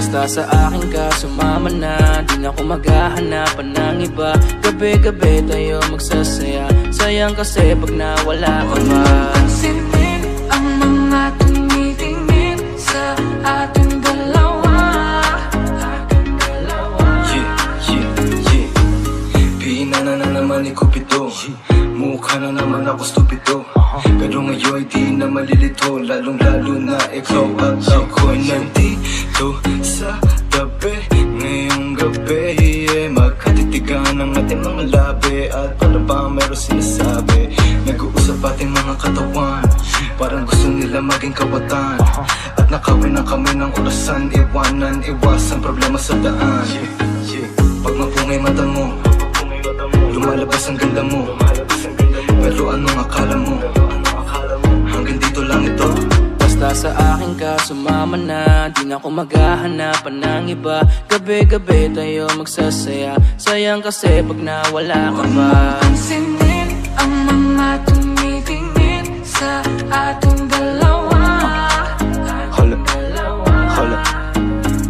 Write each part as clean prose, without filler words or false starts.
Basta sa akin ka sumama na, di na ako maghahanapan ng iba. Gabi-gabi tayo magsasaya, sayang kasi pag nawala ka pa. Pansinin ang mga tumitingin sa ating dalawa. Pinana na naman ni Cupido, mukha na naman ako stupido. Pero ngayon di na malilito, lalong-lalo na ikaw at ako'y nandito sa tabi. Ngayong gabi, magkatitigan ang ating mga labi. At ano ba meron sinasabi, nag-uusap ating mga katawan, parang gusto nila maging kawatan. At nakawin na kami ng orasan, iwanan, iwasan problema sa daan. Pag mapungay mata mo, lumalabas ang ganda mo. Pero anong akala mo, hanggang dito lang ito. Basta sa akin ka sumama na, di na ako maghahanapan ng iba. Gabi-gabi tayo magsasaya, sayang kasi pag nawala ka pa. Pansinin ang mga tumitingin sa ating dalawa. Hala,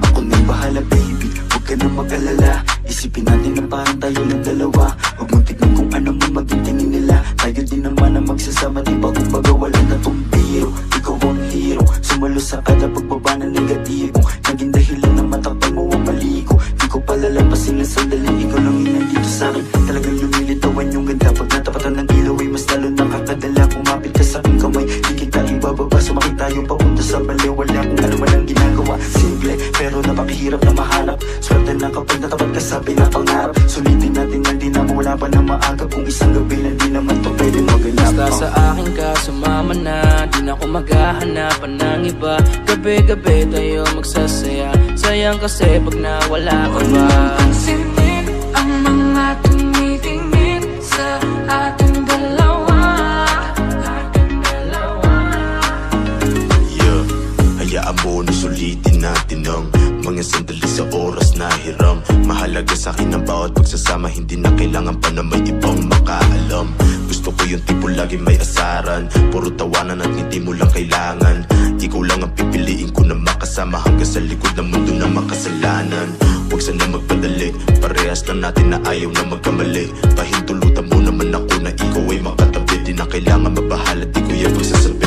ako nang bahala baby, huwag ka na mag-alala. Isipin natin na parang tayo lang dalawa. Huwag mong tignan kung ano man maging tingin nila. Tayo din naman ang magsasama, di ba kumbaga wala na tong biro. Ikaw ang hero, sumalo sa kada pagbaba ng negatibo. Naging dahilan na matakpan mo ang mali ko. Di ko palalampasin ng sandali, ikaw lang yung nandito sa'kin. Talagang lumilitawan yung ganda, pag natapatan ng ilaw ay mas lalo nakakadala. Kumapit ka sa'king kamay, di kita ibababa. Sumakit tayo papunta sa baliw, wala kung ano man ang ginagawa. Simple, pero napakahirap na mahanap. Swerte na kapag natapat ka sa pinapangarap. Sulitin natin na di na wala pa na maagap. Kung isang gabi na di naman to pwede maganap. Basta sa akin ka sumama na, di na ako maghahanapan ng iba. Gabi-gabi tayo magsasaya, sayang kasi pag nawala ka pa. Pansinin ang mga tumitingin sa ating dalawa. Yeah, hayaan mo na sulitin natin ang mga sandali sa oras na hiram. Mahalaga sa akin ang bawat pagsasama, hindi na kailangan pa na may ibang makaalam. Gusto ko yung tipo lagi may asaran, puro tawanan at hindi mo lang kailangan. Ikaw lang ang pipiliin ko na makasama hanggang sa likod ng mundo na makasalanan. Huwag sana magpadali, parehas lang natin na ayaw na magkamali. Pahintulutan mo naman ako na ikaw ay makatabi, di na kailangan mabahala, di ko yan magsasabi.